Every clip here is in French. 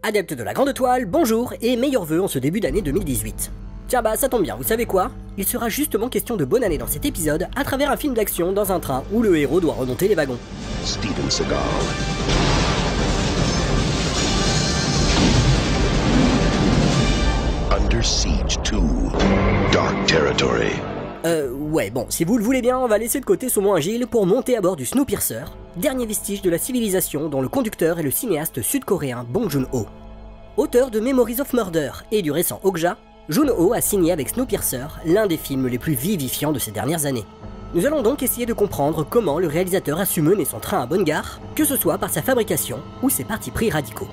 Adeptes de la grande toile, bonjour et meilleurs vœux en ce début d'année 2018. Tiens bah ça tombe bien, vous savez quoi? Il sera justement question de bonne année dans cet épisode à travers un film d'action dans un train où le héros doit remonter les wagons. Steven Seagal. Under Siege 2. Dark Territory. Ouais, bon, si vous le voulez bien, on va laisser de côté Saumon Agile pour monter à bord du Snowpiercer, dernier vestige de la civilisation dont le conducteur est le cinéaste sud-coréen Bong Joon-ho. Auteur de Memories of Murder et du récent Okja, Joon-ho a signé avec Snowpiercer l'un des films les plus vivifiants de ces dernières années. Nous allons donc essayer de comprendre comment le réalisateur a su mener son train à bonne gare, que ce soit par sa fabrication ou ses partis pris radicaux.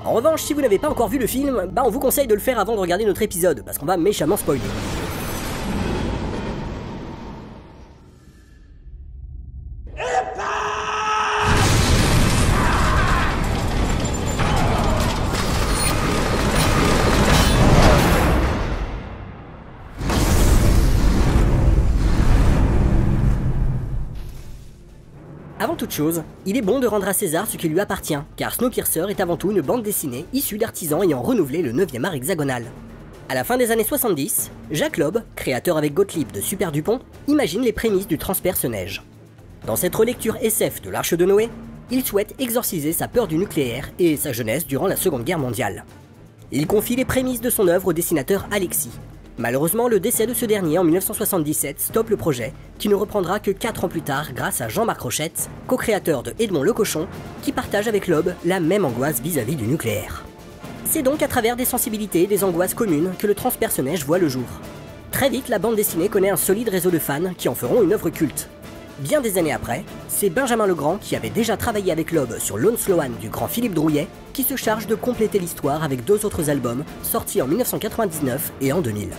En revanche, si vous n'avez pas encore vu le film, on vous conseille de le faire avant de regarder notre épisode, parce qu'on va méchamment spoiler. Avant toute chose, il est bon de rendre à César ce qui lui appartient, car Snowpiercer est avant tout une bande dessinée issue d'artisans ayant renouvelé le 9e art hexagonal. À la fin des années 70, Jacques Loeb, créateur avec Gottlieb de Super Dupont, imagine les prémices du transperce-neige. Dans cette relecture SF de l'Arche de Noé, il souhaite exorciser sa peur du nucléaire et sa jeunesse durant la Seconde Guerre mondiale. Il confie les prémices de son œuvre au dessinateur Alexis. Malheureusement, le décès de ce dernier en 1977 stoppe le projet, qui ne reprendra que 4 ans plus tard grâce à Jean-Marc Rochette, co-créateur de Edmond le Cochon, qui partage avec Loeb la même angoisse vis-à-vis du nucléaire. C'est donc à travers des sensibilités et des angoisses communes que le transperce-neige voit le jour. Très vite, la bande dessinée connaît un solide réseau de fans qui en feront une œuvre culte. Bien des années après, c'est Benjamin Legrand qui avait déjà travaillé avec Loeb sur Lone Sloan du grand Philippe Drouillet qui se charge de compléter l'histoire avec 2 autres albums sortis en 1999 et en 2000.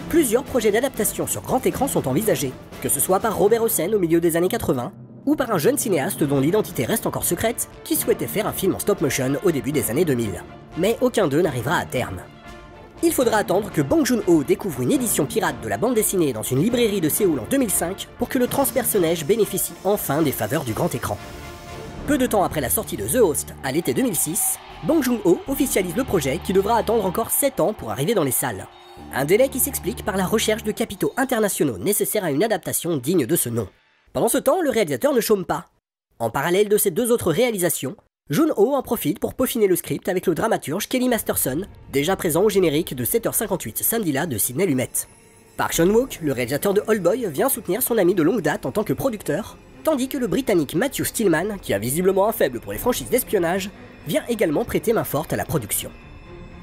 Plusieurs projets d'adaptation sur grand écran sont envisagés, que ce soit par Robert Hossein au milieu des années 80 ou par un jeune cinéaste dont l'identité reste encore secrète qui souhaitait faire un film en stop motion au début des années 2000. Mais aucun d'eux n'arrivera à terme. Il faudra attendre que Bong Joon-ho découvre une édition pirate de la bande dessinée dans une librairie de Séoul en 2005 pour que le transperce-neige bénéficie enfin des faveurs du grand écran. Peu de temps après la sortie de The Host, à l'été 2006, Bong Joon-ho officialise le projet qui devra attendre encore 7 ans pour arriver dans les salles. Un délai qui s'explique par la recherche de capitaux internationaux nécessaires à une adaptation digne de ce nom. Pendant ce temps, le réalisateur ne chôme pas. En parallèle de ses 2 autres réalisations, Joon-ho en profite pour peaufiner le script avec le dramaturge Kelly Masterson, déjà présent au générique de 7h58 samedi-là de Sidney Lumet. Park Chan-wook, le réalisateur de Oldboy, vient soutenir son ami de longue date en tant que producteur, tandis que le britannique Matthew Stillman, qui a visiblement un faible pour les franchises d'espionnage, vient également prêter main forte à la production.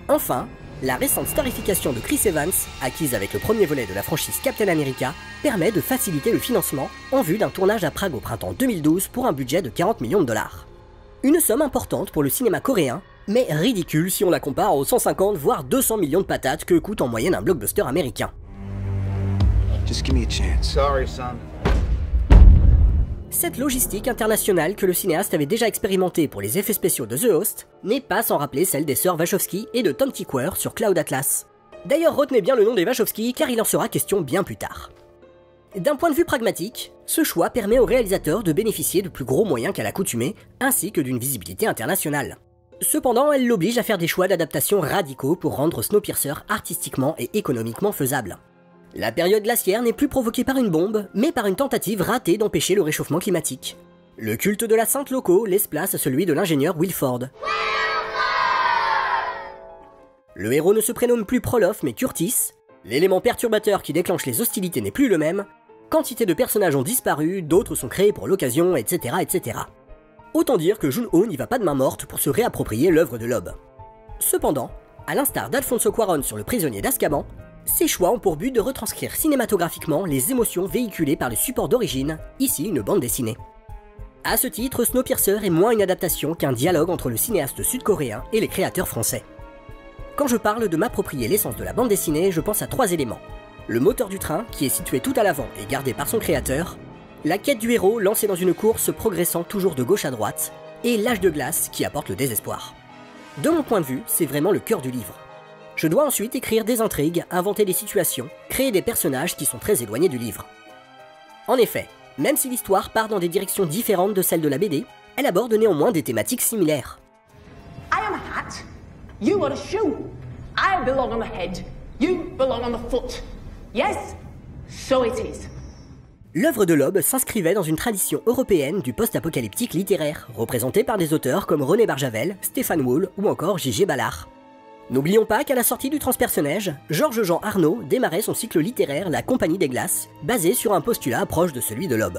Enfin, la récente starification de Chris Evans, acquise avec le premier volet de la franchise Captain America, permet de faciliter le financement en vue d'un tournage à Prague au printemps 2012 pour un budget de 40 millions de dollars. Une somme importante pour le cinéma coréen, mais ridicule si on la compare aux 150 voire 200 millions de patates que coûte en moyenne un blockbuster américain. Just give me a chance. Sorry, son. Cette logistique internationale que le cinéaste avait déjà expérimentée pour les effets spéciaux de The Host n'est pas sans rappeler celle des sœurs Wachowski et de Tom Tykwer sur Cloud Atlas. D'ailleurs, retenez bien le nom des Wachowski car il en sera question bien plus tard. D'un point de vue pragmatique, ce choix permet au réalisateur de bénéficier de plus gros moyens qu'à l'accoutumée, ainsi que d'une visibilité internationale. Cependant, elle l'oblige à faire des choix d'adaptation radicaux pour rendre Snowpiercer artistiquement et économiquement faisable. La période glaciaire n'est plus provoquée par une bombe, mais par une tentative ratée d'empêcher le réchauffement climatique. Le culte de la sainte loco laisse place à celui de l'ingénieur Wilford. Le héros ne se prénomme plus Prolof mais Curtis, l'élément perturbateur qui déclenche les hostilités n'est plus le même, quantité de personnages ont disparu, d'autres sont créés pour l'occasion, etc., etc. Autant dire que Joon-ho n'y va pas de main morte pour se réapproprier l'œuvre de Loeb. Cependant, à l'instar d'Alfonso Cuarón sur Le Prisonnier d'Azkaban, ces choix ont pour but de retranscrire cinématographiquement les émotions véhiculées par le support d'origine, ici une bande dessinée. À ce titre, Snowpiercer est moins une adaptation qu'un dialogue entre le cinéaste sud-coréen et les créateurs français. Quand je parle de m'approprier l'essence de la bande dessinée, je pense à 3 éléments. Le moteur du train, qui est situé tout à l'avant et gardé par son créateur, la quête du héros lancé dans une course progressant toujours de gauche à droite, et l'âge de glace qui apporte le désespoir. De mon point de vue, c'est vraiment le cœur du livre. Je dois ensuite écrire des intrigues, inventer des situations, créer des personnages qui sont très éloignés du livre. En effet, même si l'histoire part dans des directions différentes de celles de la BD, elle aborde néanmoins des thématiques similaires. I am hot, You are the shoe. I belong on the head. You belong on the foot. Yes? So it is. L'œuvre de Loeb s'inscrivait dans une tradition européenne du post-apocalyptique littéraire, représentée par des auteurs comme René Barjavel, Stéphane Wall ou encore J.G. Ballard. N'oublions pas qu'à la sortie du Transpersonnage, Georges-Jean Arnaud démarrait son cycle littéraire La Compagnie des Glaces, basé sur un postulat proche de celui de Loeb.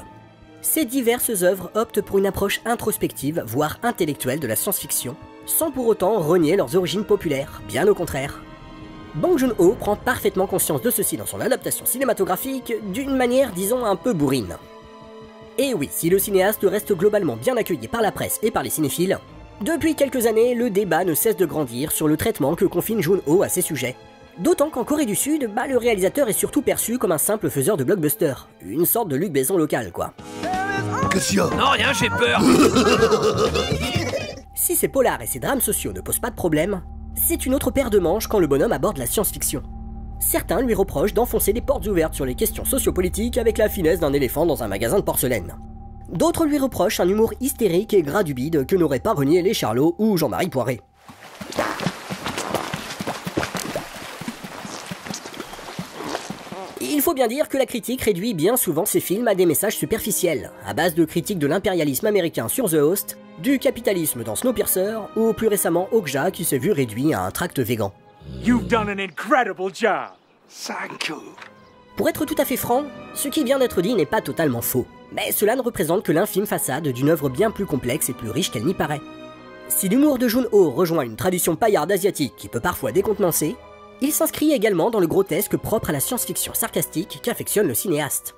Ces diverses œuvres optent pour une approche introspective, voire intellectuelle de la science-fiction, sans pour autant renier leurs origines populaires, bien au contraire. Bong Joon-ho prend parfaitement conscience de ceci dans son adaptation cinématographique, d'une manière disons un peu bourrine. Et oui, si le cinéaste reste globalement bien accueilli par la presse et par les cinéphiles, depuis quelques années, le débat ne cesse de grandir sur le traitement que confine Joon-ho à ces sujets. D'autant qu'en Corée du Sud, le réalisateur est surtout perçu comme un simple faiseur de blockbuster, une sorte de Luc Besson local quoi. Qu'est-ce qu'il y a ? Non, rien, j'ai peur. Si ces polars et ces drames sociaux ne posent pas de problème, c'est une autre paire de manches quand le bonhomme aborde la science-fiction. Certains lui reprochent d'enfoncer des portes ouvertes sur les questions sociopolitiques avec la finesse d'un éléphant dans un magasin de porcelaine. D'autres lui reprochent un humour hystérique et gras du bide que n'auraient pas renié les Charlots ou Jean-Marie Poiré. Il faut bien dire que la critique réduit bien souvent ses films à des messages superficiels, à base de critiques de l'impérialisme américain sur The Host, du capitalisme dans Snowpiercer, ou plus récemment Okja qui s'est vu réduit à un tract végan. You've done an incredible job. Thank you. Pour être tout à fait franc, ce qui vient d'être dit n'est pas totalement faux, mais cela ne représente que l'infime façade d'une œuvre bien plus complexe et plus riche qu'elle n'y paraît. Si l'humour de Joon-ho rejoint une tradition paillarde asiatique qui peut parfois décontenancer, il s'inscrit également dans le grotesque propre à la science-fiction sarcastique qu'affectionne le cinéaste.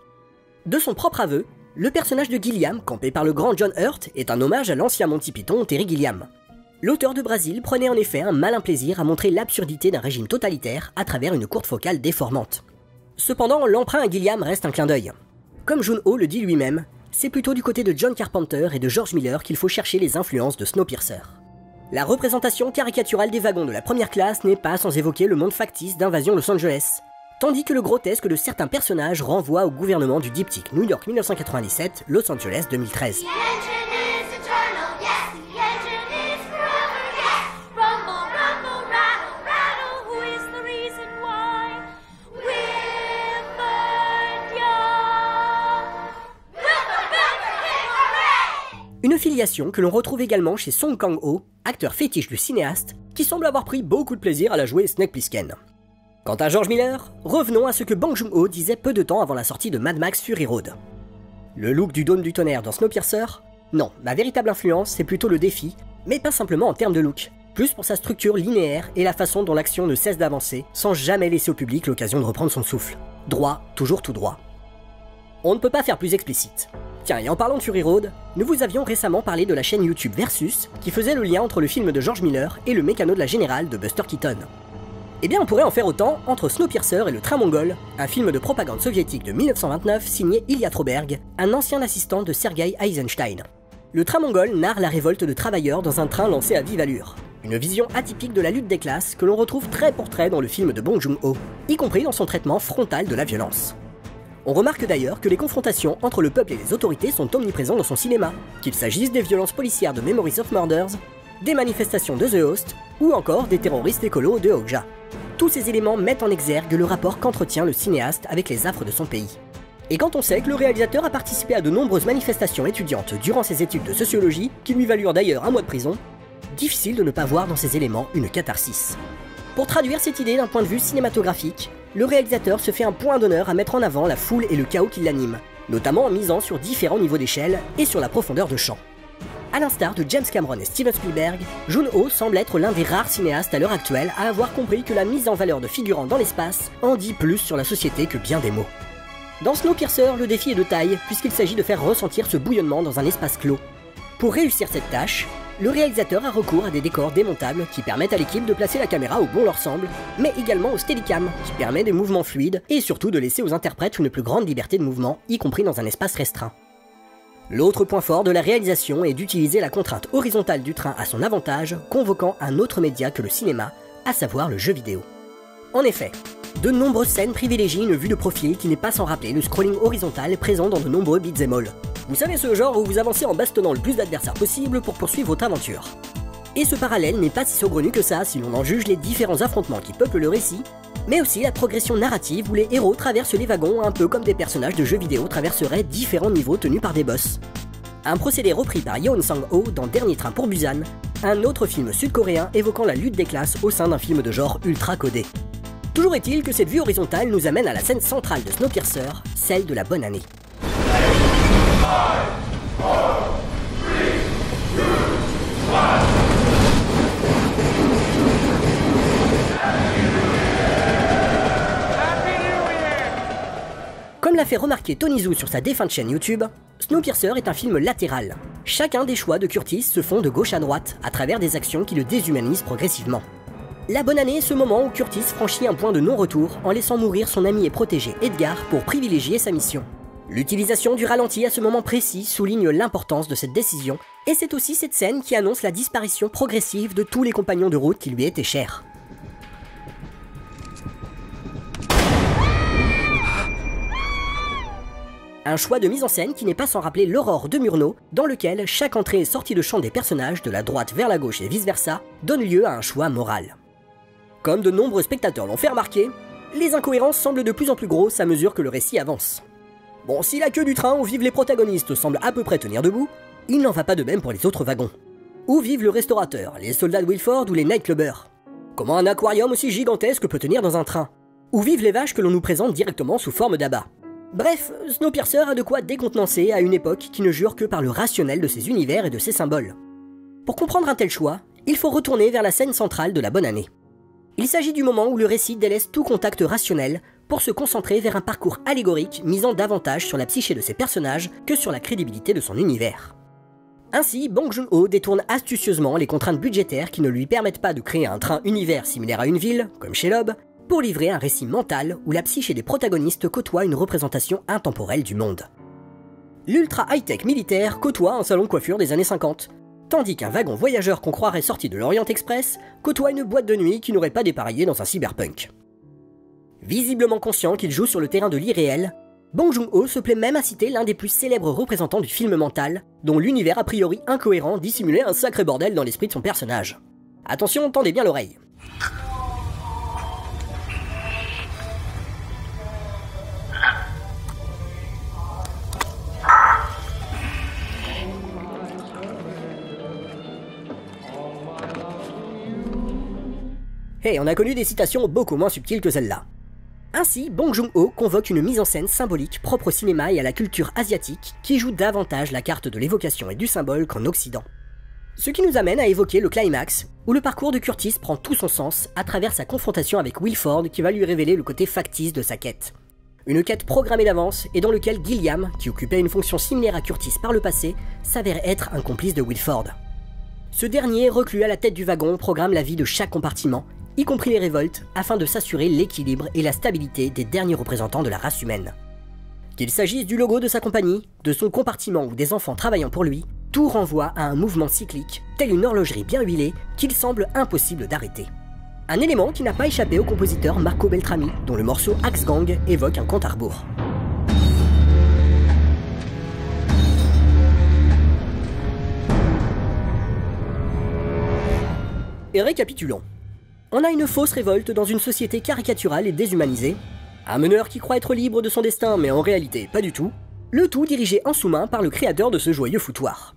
De son propre aveu, le personnage de Gilliam, campé par le grand John Hurt, est un hommage à l'ancien Monty Python Terry Gilliam. L'auteur de Brésil prenait en effet un malin plaisir à montrer l'absurdité d'un régime totalitaire à travers une courte focale déformante. Cependant, l'emprunt à Gilliam reste un clin d'œil. Comme Joon-ho le dit lui-même, c'est plutôt du côté de John Carpenter et de George Miller qu'il faut chercher les influences de Snowpiercer. La représentation caricaturale des wagons de la première classe n'est pas sans évoquer le monde factice d'Invasion Los Angeles, tandis que le grotesque de certains personnages renvoie au gouvernement du diptyque New York 1997, Los Angeles 2013. Une filiation que l'on retrouve également chez Song Kang-ho, acteur fétiche du cinéaste, qui semble avoir pris beaucoup de plaisir à la jouer Snake Plissken. Quant à George Miller, revenons à ce que Bong Joon-ho disait peu de temps avant la sortie de Mad Max Fury Road. Le look du dôme du tonnerre dans Snowpiercer? Non, ma véritable influence c'est plutôt le défi, mais pas simplement en termes de look, plus pour sa structure linéaire et la façon dont l'action ne cesse d'avancer, sans jamais laisser au public l'occasion de reprendre son souffle. Droit, toujours tout droit. On ne peut pas faire plus explicite. Tiens, et en parlant de Fury Road, nous vous avions récemment parlé de la chaîne YouTube Versus, qui faisait le lien entre le film de George Miller et le mécano de la Générale de Buster Keaton. Eh bien on pourrait en faire autant entre Snowpiercer et le Train Mongol, un film de propagande soviétique de 1929 signé Ilya Troberg, un ancien assistant de Sergei Eisenstein. Le Train Mongol narre la révolte de travailleurs dans un train lancé à vive allure. Une vision atypique de la lutte des classes que l'on retrouve trait pour trait dans le film de Bong Joon-ho, y compris dans son traitement frontal de la violence. On remarque d'ailleurs que les confrontations entre le peuple et les autorités sont omniprésentes dans son cinéma, qu'il s'agisse des violences policières de Memories of Murders, des manifestations de The Host, ou encore des terroristes écolos de Okja. Tous ces éléments mettent en exergue le rapport qu'entretient le cinéaste avec les affres de son pays. Et quand on sait que le réalisateur a participé à de nombreuses manifestations étudiantes durant ses études de sociologie, qui lui valurent d'ailleurs 1 mois de prison, difficile de ne pas voir dans ces éléments une catharsis. Pour traduire cette idée d'un point de vue cinématographique, le réalisateur se fait un point d'honneur à mettre en avant la foule et le chaos qui l'anime, notamment en misant sur différents niveaux d'échelle et sur la profondeur de champ. A l'instar de James Cameron et Steven Spielberg, Joon-ho semble être l'un des rares cinéastes à l'heure actuelle à avoir compris que la mise en valeur de figurants dans l'espace en dit plus sur la société que bien des mots. Dans Snowpiercer, le défi est de taille puisqu'il s'agit de faire ressentir ce bouillonnement dans un espace clos. Pour réussir cette tâche, le réalisateur a recours à des décors démontables qui permettent à l'équipe de placer la caméra où bon leur semble, mais également au Steadicam qui permet des mouvements fluides et surtout de laisser aux interprètes une plus grande liberté de mouvement, y compris dans un espace restreint. L'autre point fort de la réalisation est d'utiliser la contrainte horizontale du train à son avantage, convoquant un autre média que le cinéma, à savoir le jeu vidéo. En effet, de nombreuses scènes privilégient une vue de profil qui n'est pas sans rappeler le scrolling horizontal présent dans de nombreux beat'em all. Vous savez ce genre où vous avancez en bastonnant le plus d'adversaires possible pour poursuivre votre aventure. Et ce parallèle n'est pas si saugrenu que ça si l'on en juge les différents affrontements qui peuplent le récit, mais aussi la progression narrative où les héros traversent les wagons un peu comme des personnages de jeux vidéo traverseraient différents niveaux tenus par des boss. Un procédé repris par Yeon Sang-ho dans Dernier train pour Busan, un autre film sud-coréen évoquant la lutte des classes au sein d'un film de genre ultra codé. Toujours est-il que cette vue horizontale nous amène à la scène centrale de Snowpiercer, celle de la bonne année. Comme l'a fait remarquer Tony Zhou sur sa défunte chaîne YouTube, Snowpiercer est un film latéral. Chacun des choix de Curtis se font de gauche à droite, à travers des actions qui le déshumanisent progressivement. La bonne année est ce moment où Curtis franchit un point de non-retour en laissant mourir son ami et protégé Edgar pour privilégier sa mission. L'utilisation du ralenti à ce moment précis souligne l'importance de cette décision, et c'est aussi cette scène qui annonce la disparition progressive de tous les compagnons de route qui lui étaient chers. Un choix de mise en scène qui n'est pas sans rappeler l'Aurore de Murnau, dans lequel chaque entrée et sortie de champ des personnages, de la droite vers la gauche et vice-versa, donne lieu à un choix moral. Comme de nombreux spectateurs l'ont fait remarquer, les incohérences semblent de plus en plus grosses à mesure que le récit avance. Bon, si la queue du train où vivent les protagonistes semble à peu près tenir debout, il n'en va pas de même pour les autres wagons. Où vivent le restaurateur, les soldats de Wilford ou les nightclubbers? Comment un aquarium aussi gigantesque peut tenir dans un train? Où vivent les vaches que l'on nous présente directement sous forme d'abats? Bref, Snowpiercer a de quoi décontenancer à une époque qui ne jure que par le rationnel de ses univers et de ses symboles. Pour comprendre un tel choix, il faut retourner vers la scène centrale de la bonne année. Il s'agit du moment où le récit délaisse tout contact rationnel pour se concentrer vers un parcours allégorique misant davantage sur la psyché de ses personnages que sur la crédibilité de son univers. Ainsi, Bong Joon-ho détourne astucieusement les contraintes budgétaires qui ne lui permettent pas de créer un train-univers similaire à une ville, comme chez Loeb, pour livrer un récit mental où la psyché des protagonistes côtoie une représentation intemporelle du monde. L'ultra high-tech militaire côtoie un salon de coiffure des années 50, tandis qu'un wagon voyageur qu'on croirait sorti de l'Orient Express côtoie une boîte de nuit qui n'aurait pas dépareillé dans un cyberpunk. Visiblement conscient qu'il joue sur le terrain de l'irréel, Bong Joon-ho se plaît même à citer l'un des plus célèbres représentants du film mental, dont l'univers a priori incohérent dissimulait un sacré bordel dans l'esprit de son personnage. Attention, tendez bien l'oreille. Hey, on a connu des citations beaucoup moins subtiles que celle-là. Ainsi, Bong Joon-ho convoque une mise en scène symbolique propre au cinéma et à la culture asiatique qui joue davantage la carte de l'évocation et du symbole qu'en Occident. Ce qui nous amène à évoquer le climax, où le parcours de Curtis prend tout son sens à travers sa confrontation avec Wilford qui va lui révéler le côté factice de sa quête. Une quête programmée d'avance et dans lequel Gilliam, qui occupait une fonction similaire à Curtis par le passé, s'avère être un complice de Wilford. Ce dernier, reclus à la tête du wagon, programme la vie de chaque compartiment, y compris les révoltes, afin de s'assurer l'équilibre et la stabilité des derniers représentants de la race humaine. Qu'il s'agisse du logo de sa compagnie, de son compartiment ou des enfants travaillant pour lui, tout renvoie à un mouvement cyclique, tel une horlogerie bien huilée, qu'il semble impossible d'arrêter. Un élément qui n'a pas échappé au compositeur Marco Beltrami, dont le morceau Axe Gang évoque un compte à rebours. Et récapitulons. On a une fausse révolte dans une société caricaturale et déshumanisée, un meneur qui croit être libre de son destin mais en réalité pas du tout, le tout dirigé en sous-main par le créateur de ce joyeux foutoir.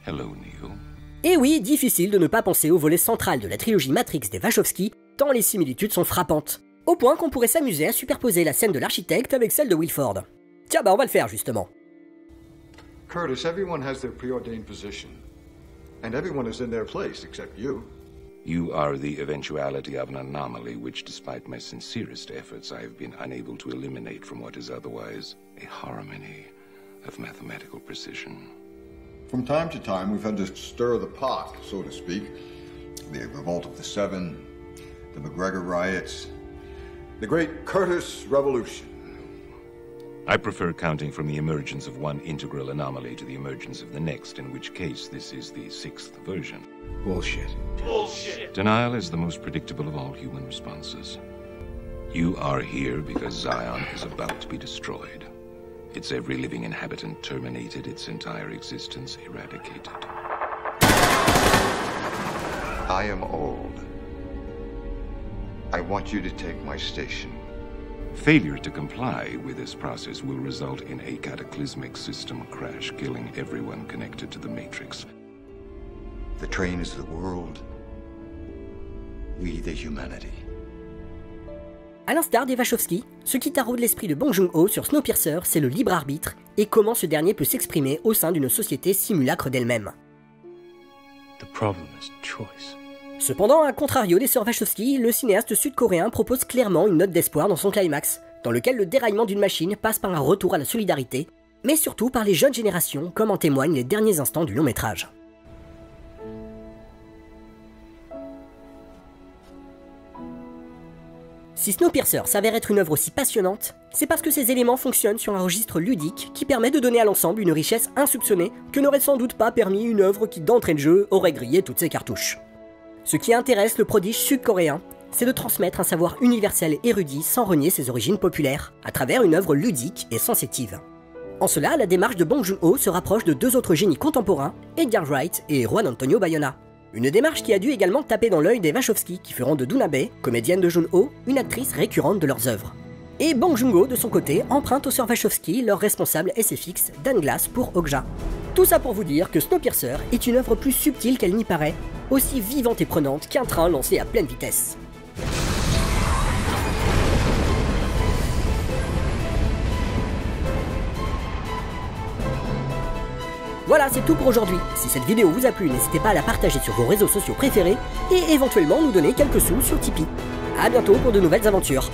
Hello, Neo. Et oui, difficile de ne pas penser au volet central de la trilogie Matrix des Wachowski, tant les similitudes sont frappantes, au point qu'on pourrait s'amuser à superposer la scène de l'architecte avec celle de Wilford. Tiens bah on va le faire justement. Curtis, everyone has their preordained position. And everyone is in their place except you. You are the eventuality of an anomaly which, despite my sincerest efforts, I have been unable to eliminate from what is otherwise a harmony of mathematical precision. From time to time, we've had to stir the pot, so to speak. The revolt of the Seven, the McGregor riots, the Great Curtis Revolution. I prefer counting from the emergence of one integral anomaly to the emergence of the next, in which case this is the sixth version. Bullshit. Bullshit! Denial is the most predictable of all human responses. You are here because Zion is about to be destroyed. Its every living inhabitant terminated, its entire existence eradicated. I am old, I want you to take my station. Failure to comply with this process will result in a cataclysmic system crash, killing everyone connected to the Matrix. The train is the world, we the humanity. A l'instar des Wachowski, ce qui taraude l'esprit de Bong Joon-ho sur Snowpiercer, c'est le libre arbitre et comment ce dernier peut s'exprimer au sein d'une société simulacre d'elle-même. The problem is choice. Cependant, à contrario des sœurs Wachowski, le cinéaste sud-coréen propose clairement une note d'espoir dans son climax, dans lequel le déraillement d'une machine passe par un retour à la solidarité, mais surtout par les jeunes générations, comme en témoignent les derniers instants du long métrage. Si Snowpiercer s'avère être une œuvre aussi passionnante, c'est parce que ces éléments fonctionnent sur un registre ludique qui permet de donner à l'ensemble une richesse insoupçonnée que n'aurait sans doute pas permis une œuvre qui d'entrée de jeu aurait grillé toutes ses cartouches. Ce qui intéresse le prodige sud-coréen, c'est de transmettre un savoir universel érudit sans renier ses origines populaires, à travers une œuvre ludique et sensitive. En cela, la démarche de Bong Joon-ho se rapproche de deux autres génies contemporains, Edgar Wright et Juan Antonio Bayona. Une démarche qui a dû également taper dans l'œil des Wachowski qui feront de Doona Bae, comédienne de Joon-ho, une actrice récurrente de leurs œuvres. Et Bong Joon-ho, de son côté, emprunte aux sœurs Wachowski leur responsable SFX Dan Glass pour Okja. Tout ça pour vous dire que Snowpiercer est une œuvre plus subtile qu'elle n'y paraît, aussi vivante et prenante qu'un train lancé à pleine vitesse. Voilà, c'est tout pour aujourd'hui. Si cette vidéo vous a plu, n'hésitez pas à la partager sur vos réseaux sociaux préférés et éventuellement nous donner quelques sous sur Tipeee. A bientôt pour de nouvelles aventures.